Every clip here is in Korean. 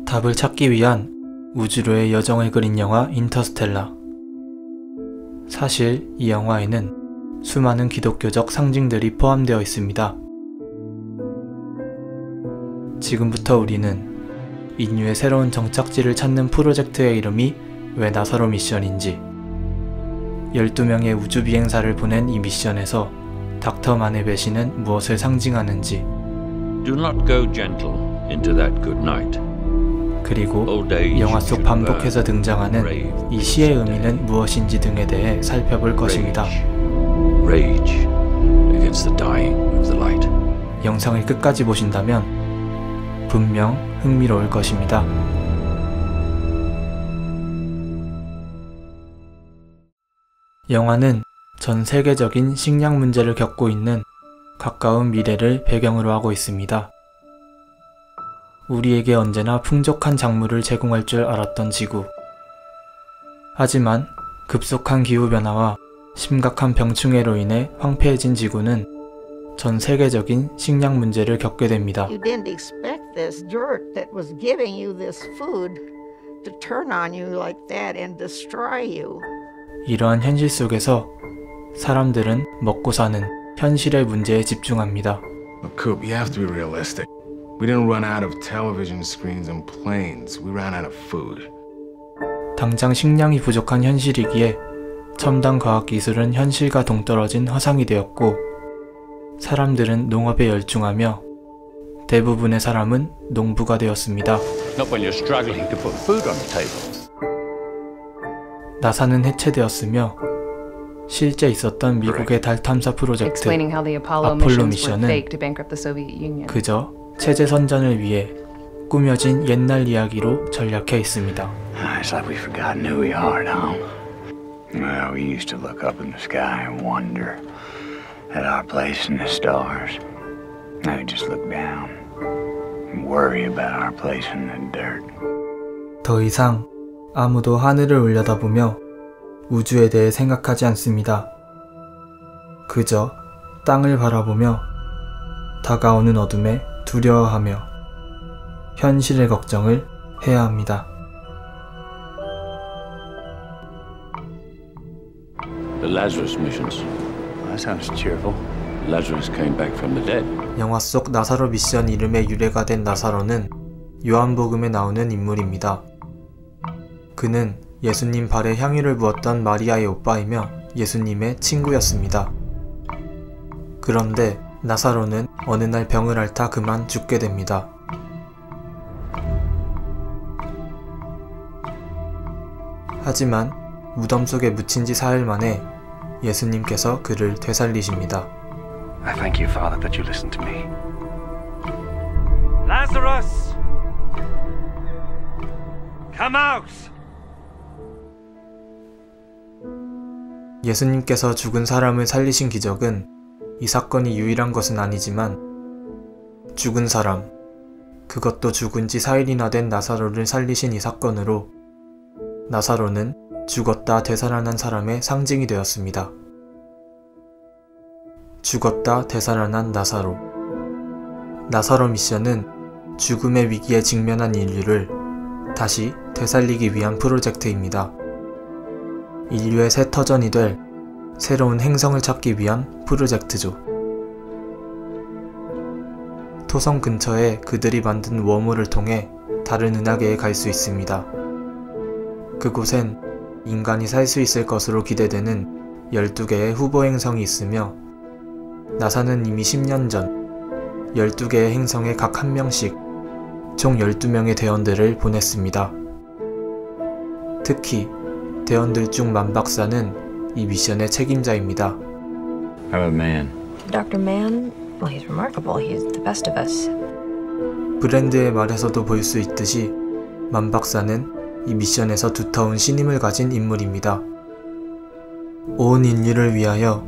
답을 찾기 위한 우주로의 여정을 그린 영화 인터스텔라. 사실 이 영화에는 수많은 기독교적 상징들이 포함되어 있습니다. 지금부터 우리는 인류의 새로운 정착지를 찾는 프로젝트의 이름이 왜 나사로 미션인지, 12명의 우주 비행사를 보낸 이 미션에서 닥터만의 배신은 무엇을 상징하는지, Do not go gentle into that good night. 그리고 영화 속 반복해서 등장하는 이 시의 의미는 무엇인지 등에 대해 살펴볼 것입니다. Rage against the dying of the light. 영상을 끝까지 보신다면 분명 흥미로울 것입니다. 영화는 전 세계적인 식량 문제를 겪고 있는 가까운 미래를 배경으로 하고 있습니다. 우리에게 언제나 풍족한 작물을 제공할 줄 알았던 지구. 하지만 급속한 기후변화와 심각한 병충해로 인해 황폐해진 지구는 전 세계적인 식량 문제를 겪게 됩니다. You didn't expect this dirt that was giving you this food to turn on you like that and destroy you. 이러한 현실 속에서 사람들은 먹고 사는 현실의 문제에 집중합니다. Coop, you have to be realistic. We didn't run out of television screens and planes. We ran out of food. 당장 식량이 부족한 현실이기에 첨단 과학기술은 현실과 동떨어진 화상이 되었고, 사람들은 농업에 열중하며 대부분의 사람은 농부가 되었습니다. Not when you're struggling to put food on the table. 나사는 해체되었으며 실제 있었던 미국의 달 탐사 프로젝트 아폴로 미션은 그저 체제 선전을 위해 꾸며진 옛날 이야기로 전락해 있습니다. It's like we've forgotten who we are now. Well, we used to look up in the sky and wonder at our place in the stars. Now we just look down and worry about our place in the dirt. 더 이상 아무도 하늘을 올려다보며 우주에 대해 생각하지 않습니다. 그저 땅을 바라보며 다가오는 어둠에 두려워하며 현실의 걱정을 해야 합니다. The Lazarus missions. That sounds cheerful. Lazarus came back from the dead. 영화 속 나사로 미션 이름의 유래가 된 나사로는 요한복음에 나오는 인물입니다. 그는 예수님 발에 향유를 부었던 마리아의 오빠이며 예수님의 친구였습니다. 그런데 나사로는 어느 날 병을 앓다 그만 죽게 됩니다. 하지만 무덤 속에 묻힌 지 사흘 만에 예수님께서 그를 되살리십니다. I thank you, Father, that you listened to me. Lazarus! Come out! 예수님께서 죽은 사람을 살리신 기적은 이 사건이 유일한 것은 아니지만 죽은 사람, 그것도 죽은 지 4일이나 된 나사로를 살리신 이 사건으로 나사로는 죽었다 되살아난 사람의 상징이 되었습니다. 죽었다 되살아난 나사로. 나사로 미션은 죽음의 위기에 직면한 인류를 다시 되살리기 위한 프로젝트입니다. 인류의 새 터전이 될 새로운 행성을 찾기 위한 프로젝트죠. 토성 근처에 그들이 만든 웜홀을 통해 다른 은하계에 갈 수 있습니다. 그곳엔 인간이 살 수 있을 것으로 기대되는 12개의 후보 행성이 있으며 나사는 이미 10년 전 12개의 행성에 각 1명씩 총 12명의 대원들을 보냈습니다. 특히 대원들 중 만 박사는 이 미션의 책임자입니다. How about Man? Dr. Mann, well, he's remarkable. He's the best of us. 브랜드의 말에서도 볼 수 있듯이 만 박사는 이 미션에서 두터운 신임을 가진 인물입니다. 온 인류를 위하여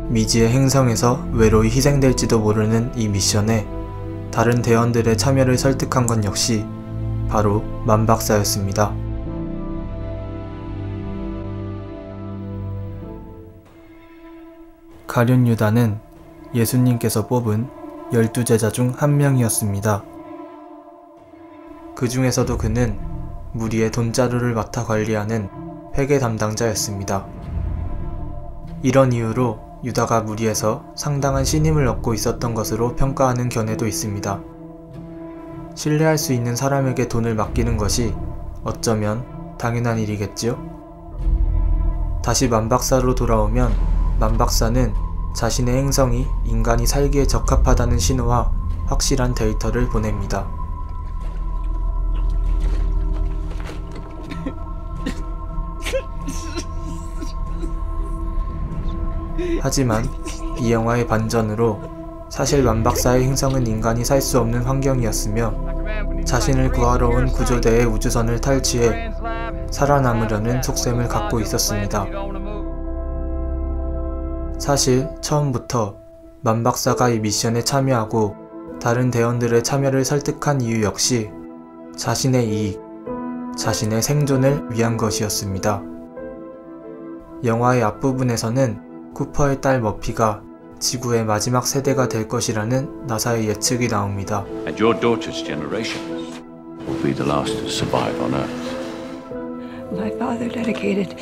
미지의 행성에서 외로이 희생될지도 모르는 이 미션에 다른 대원들의 참여를 설득한 건 역시 바로 만 박사였습니다. 가룟 유다는 예수님께서 뽑은 12제자 중 한 명이었습니다. 그 중에서도 그는 무리의 돈자루를 맡아 관리하는 회계 담당자였습니다. 이런 이유로 유다가 무리에서 상당한 신임을 얻고 있었던 것으로 평가하는 견해도 있습니다. 신뢰할 수 있는 사람에게 돈을 맡기는 것이 어쩌면 당연한 일이겠지요? 다시 만박사로 돌아오면 만박사는 자신의 행성이 인간이 살기에 적합하다는 신호와 확실한 데이터를 보냅니다. 하지만 이 영화의 반전으로 사실 만박사의 행성은 인간이 살 수 없는 환경이었으며 자신을 구하러 온 구조대의 우주선을 탈취해 살아남으려는 속셈을 갖고 있었습니다. 사실 처음부터 만박사가 이 미션에 참여하고 다른 대원들의 참여를 설득한 이유 역시 자신의 이익, 자신의 생존을 위한 것이었습니다. 영화의 앞부분에서는 쿠퍼의 딸 머피가 지구의 마지막 세대가 될 것이라는 나사의 예측이 나옵니다. And your daughter's generation will be the last to survive on Earth. My father dedicated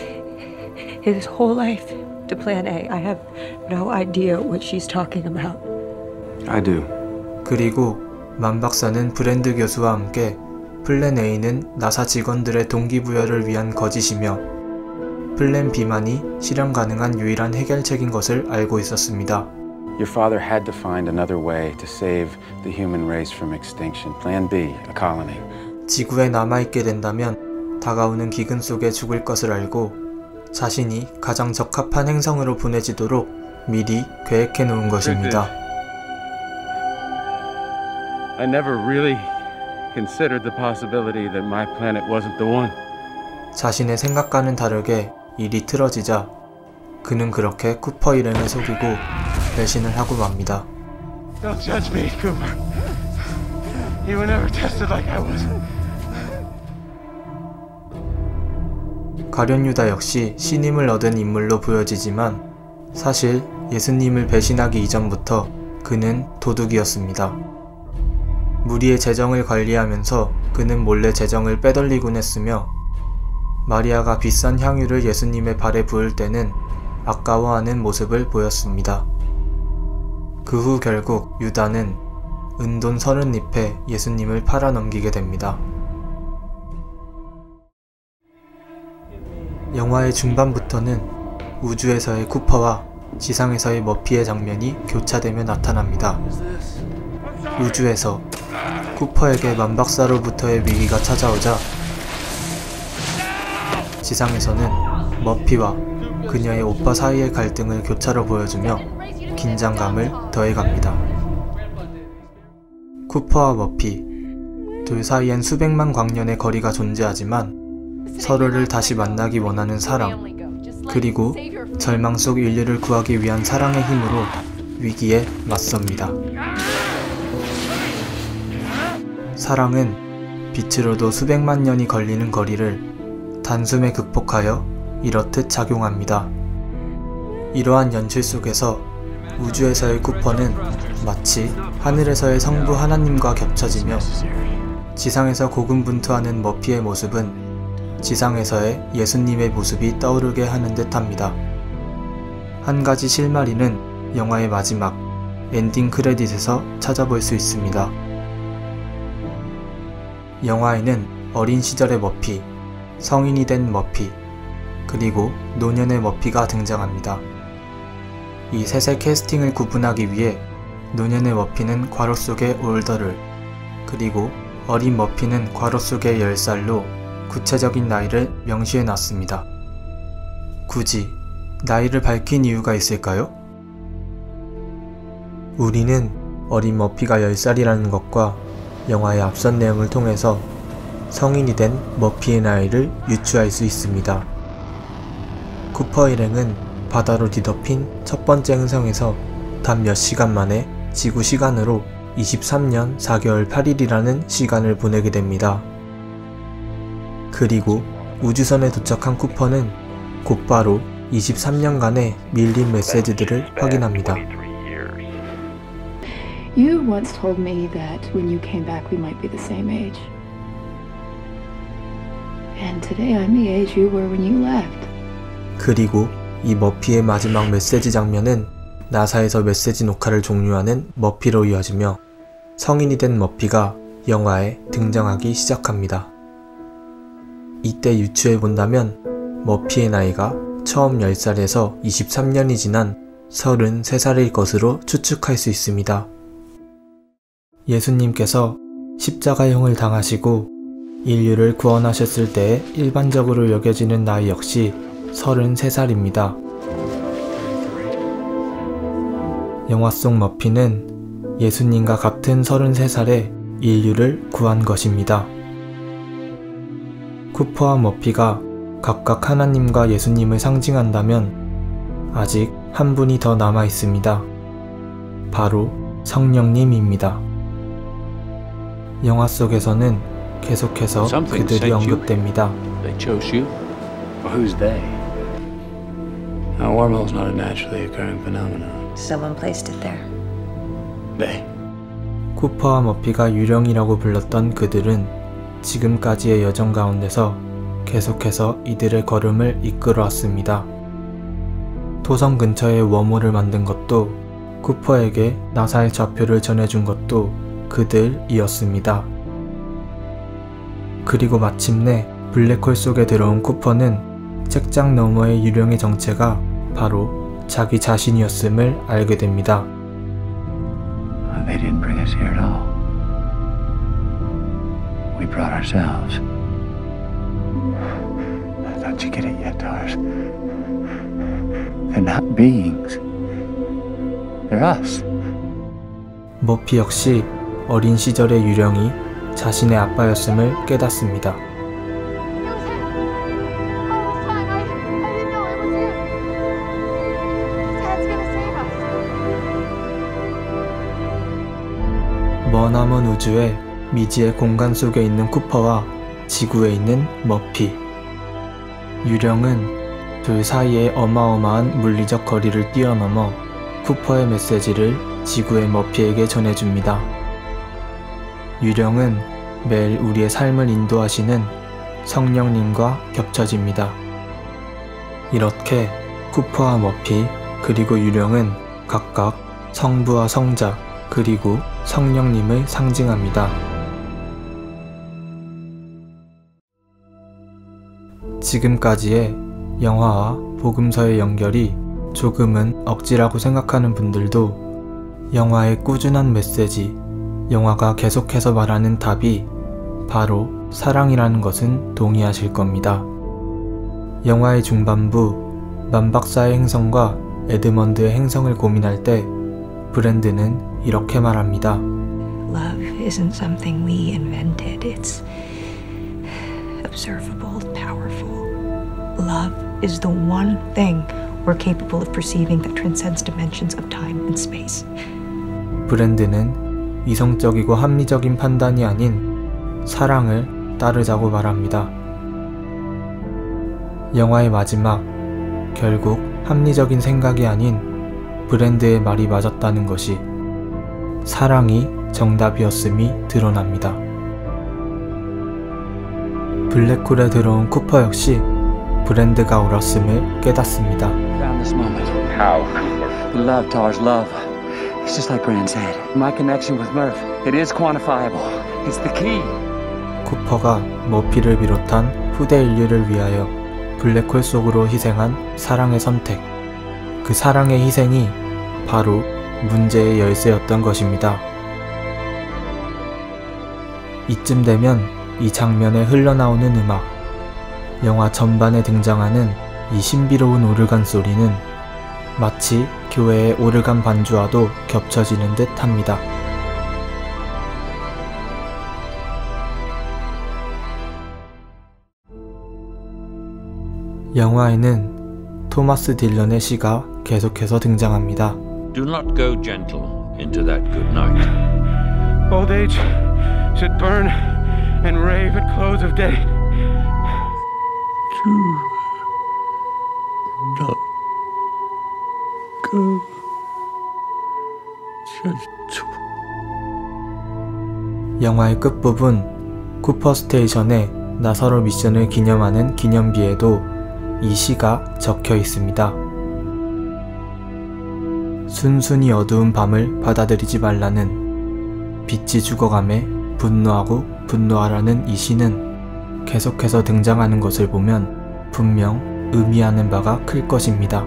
his whole life to Plan A. I have no idea what she's talking about. I do. 그리고 만박사는 브랜드 교수와 함께 플랜 A는 나사 직원들의 동기부여를 위한 거짓이며 플랜 B만이 실현 가능한 유일한 해결책인 것을 알고 있었습니다. Your father had to find another way to save the human race from extinction. Plan B, a colony. 지구에 남아있게 된다면 다가오는 기근 속에 죽을 것을 알고 자신이 가장 적합한 행성으로 보내지도록 미리 계획해 놓은 것입니다. I never really considered the possibility that my planet wasn't the one. 자신의 생각과는 다르게 일이 틀어지자 그는 그렇게 쿠퍼 일행을 속이고 배신을 하고 맙니다. Don't judge me, Cooper. You were never tested like I was. 가룟 유다 역시 신임을 얻은 인물로 보여지지만 사실 예수님을 배신하기 이전부터 그는 도둑이었습니다. 무리의 재정을 관리하면서 그는 몰래 재정을 빼돌리곤 했으며 마리아가 비싼 향유를 예수님의 발에 부을 때는 아까워하는 모습을 보였습니다. 그 후 결국 유다는 은돈 30잎에 예수님을 팔아넘기게 됩니다. 영화의 중반부터는 우주에서의 쿠퍼와 지상에서의 머피의 장면이 교차되며 나타납니다. 우주에서 쿠퍼에게 만박사로부터의 위기가 찾아오자 지상에서는 머피와 그녀의 오빠 사이의 갈등을 교차로 보여주며 긴장감을 더해갑니다. 쿠퍼와 머피, 둘 사이엔 수백만 광년의 거리가 존재하지만 서로를 다시 만나기 원하는 사랑, 그리고 절망 속 인류를 구하기 위한 사랑의 힘으로 위기에 맞섭니다. 사랑은 빛으로도 수백만 년이 걸리는 거리를 단숨에 극복하여 이렇듯 작용합니다. 이러한 연출 속에서 우주에서의 쿠퍼는 마치 하늘에서의 성부 하나님과 겹쳐지며 지상에서 고군분투하는 머피의 모습은 지상에서의 예수님의 모습이 떠오르게 하는 듯 합니다. 한 가지 실마리는 영화의 마지막 엔딩 크레딧에서 찾아볼 수 있습니다. 영화에는 어린 시절의 머피, 성인이 된 머피, 그리고 노년의 머피가 등장합니다. 이 셋의 캐스팅을 구분하기 위해 노년의 머피는 괄호 속의 올더를, 그리고 어린 머피는 괄호 속의 10살로 구체적인 나이를 명시해 놨습니다. 굳이 나이를 밝힌 이유가 있을까요? 우리는 어린 머피가 10살이라는 것과 영화의 앞선 내용을 통해서 성인이 된 머피의 나이를 유추할 수 있습니다. 쿠퍼 일행은 바다로 뒤덮인 첫 번째 행성에서 단 몇 시간 만에 지구 시간으로 23년 4개월 8일이라는 시간을 보내게 됩니다. 그리고 우주선에 도착한 쿠퍼는 곧바로 23년간의 밀린 메시지들을 확인합니다. You once told me that when you came back we might be the same age. And today I'm the age you were when you left. 그리고 이 머피의 마지막 메시지 장면은 나사에서 메시지 녹화를 종료하는 머피로 이어지며 성인이 된 머피가 영화에 등장하기 시작합니다. 이때 유추해 본다면 머피의 나이가 처음 10살에서 23년이 지난 33살일 것으로 추측할 수 있습니다. 예수님께서 십자가형을 당하시고 인류를 구원하셨을 때의 일반적으로 여겨지는 나이 역시 33살입니다. 영화 속 머피는 예수님과 같은 33살에 인류를 구한 것입니다. 쿠퍼와 머피가 각각 하나님과 예수님을 상징한다면 아직 한 분이 더 남아 있습니다. 바로 성령님입니다. 영화 속에서는 계속해서 그들이 언급됩니다. They chose you? Well, who's they? A wormhole's not a naturally occurring phenomenon. Someone placed it there. They? 쿠퍼와 머피가 유령이라고 불렀던 그들은 지금까지의 여정 가운데서 계속해서 이들의 걸음을 이끌어왔습니다. 토성 근처에 웜홀을 만든 것도 쿠퍼에게 나사의 좌표를 전해준 것도 그들이었습니다. 그리고 마침내 블랙홀 속에 들어온 쿠퍼는 책장 너머의 유령의 정체가 바로 자기 자신이었음을 알게 됩니다. They didn't bring us here at all. We brought ourselves. Don't you get it yet, Tars? They're not beings. They're us. 머피 역시 어린 시절의 유령이 자신의 아빠였음을 깨닫습니다. 머나먼 우주의 미지의 공간 속에 있는 쿠퍼와 지구에 있는 머피. 유령은 둘 사이의 어마어마한 물리적 거리를 뛰어넘어 쿠퍼의 메시지를 지구의 머피에게 전해줍니다. 유령은 매일 우리의 삶을 인도하시는 성령님과 겹쳐집니다. 이렇게 쿠퍼와 머피 그리고 유령은 각각 성부와 성자 그리고 성령님을 상징합니다. 지금까지의 영화와 복음서의 연결이 조금은 억지라고 생각하는 분들도 영화의 꾸준한 메시지, 영화가 계속해서 말하는 답이 바로 사랑이라는 것은 동의하실 겁니다. 영화의 중반부 만박사의 행성과 에드먼드의 행성을 고민할 때 브랜드는 이렇게 말합니다. Love isn't something we invented. It's observable, powerful. Love is the one thing we're capable of perceiving that transcends dimensions of time and space. 브랜드는 이성적이고 합리적인 판단이 아닌 사랑을 따르자고 말합니다. 영화의 마지막, 결국 합리적인 생각이 아닌 브랜드의 말이 맞았다는 것이 사랑이 정답이었음이 드러납니다. 블랙홀에 들어온 쿠퍼 역시 브랜드가 옳았음을 깨닫습니다. Found this moment. How? Love, Tars, love. It's just like Gran said. My connection with Murph. It is quantifiable. It's the key. 쿠퍼가 머피를 비롯한 후대 인류를 위하여 블랙홀 속으로 희생한 사랑의 선택. 그 사랑의 희생이 바로 문제의 열쇠였던 것입니다. 이쯤 되면 이 장면에 흘러나오는 음악, 영화 전반에 등장하는 이 신비로운 오르간 소리는 마치 교회의 오르간 반주와도 겹쳐지는 듯 합니다. 영화에는 토마스 딜런의 시가 계속해서 등장합니다. Do not go gentle into that good night. Old age should burn and rave at close of day. Do not go gentle 영화의 끝부분 쿠퍼 스테이션에 나사로 미션을 기념하는 기념비에도 이 시가 적혀 있습니다. 순순히 어두운 밤을 받아들이지 말라는, 빛이 죽어감에 분노하고 분노하라는 이 시는 계속해서 등장하는 것을 보면 분명 의미하는 바가 클 것입니다.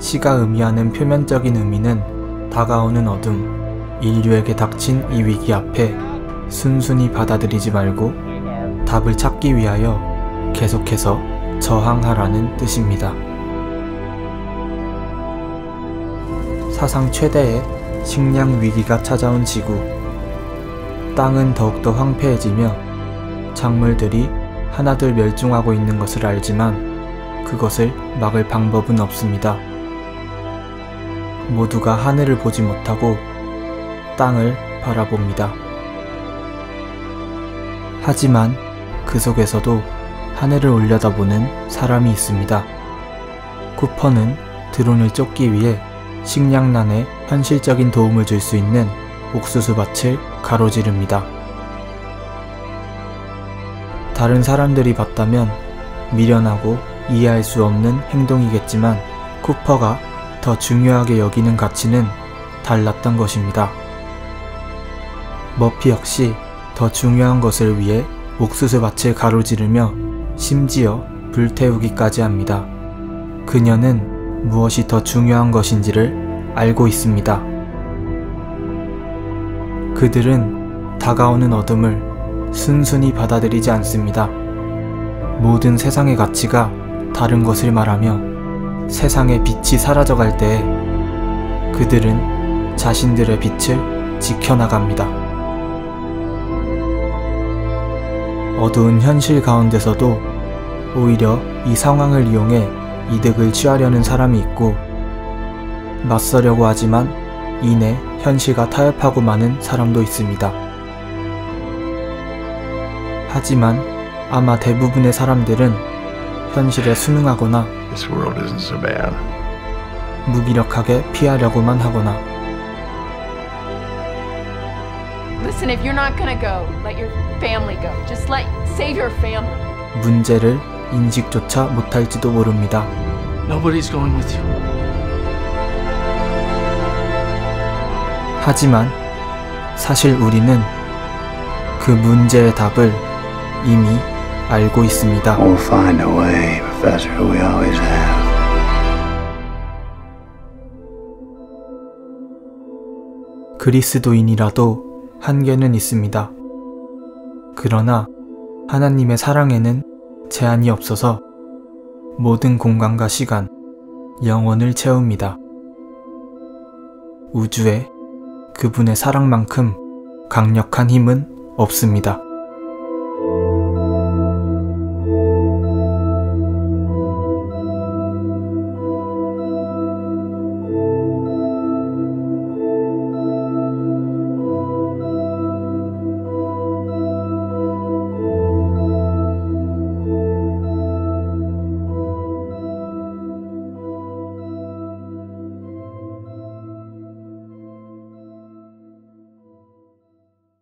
시가 의미하는 표면적인 의미는 다가오는 어둠, 인류에게 닥친 이 위기 앞에 순순히 받아들이지 말고 답을 찾기 위하여 계속해서 저항하라는 뜻입니다. 사상 최대의 식량 위기가 찾아온 지구. 땅은 더욱더 황폐해지며 작물들이 하나둘 멸종하고 있는 것을 알지만 그것을 막을 방법은 없습니다. 모두가 하늘을 보지 못하고 땅을 바라봅니다. 하지만 그 속에서도 하늘을 올려다보는 사람이 있습니다. 쿠퍼는 드론을 쫓기 위해 식량난에 현실적인 도움을 줄 수 있는 옥수수밭을 가로지릅니다. 다른 사람들이 봤다면 미련하고 이해할 수 없는 행동이겠지만 쿠퍼가 더 중요하게 여기는 가치는 달랐던 것입니다. 머피 역시 더 중요한 것을 위해 옥수수밭을 가로지르며 심지어 불태우기까지 합니다. 그녀는 무엇이 더 중요한 것인지를 알고 있습니다. 그들은 다가오는 어둠을 순순히 받아들이지 않습니다. 모든 세상의 가치가 다른 것을 말하며 세상의 빛이 사라져갈 때에 그들은 자신들의 빛을 지켜나갑니다. 어두운 현실 가운데서도 오히려 이 상황을 이용해 이득을 취하려는 사람이 있고, 맞서려고 하지만 이내 현실과 타협하고 마는 사람도 있습니다. 하지만 아마 대부분의 사람들은 현실에 순응하거나 무기력하게 피하려고만 하거나, Listen, if you're not gonna go, let your family go. Just save your family. 문제를 인식조차 못할지도 모릅니다. Nobody's going with you. 하지만 사실 우리는 그 문제의 답을 이미 알고 있습니다. We'll find a way, Professor. We always have. 그리스도인이라도 한계는 있습니다. 그러나 하나님의 사랑에는 제한이 없어서 모든 공간과 시간, 영혼을 채웁니다. 우주에 그분의 사랑만큼 강력한 힘은 없습니다.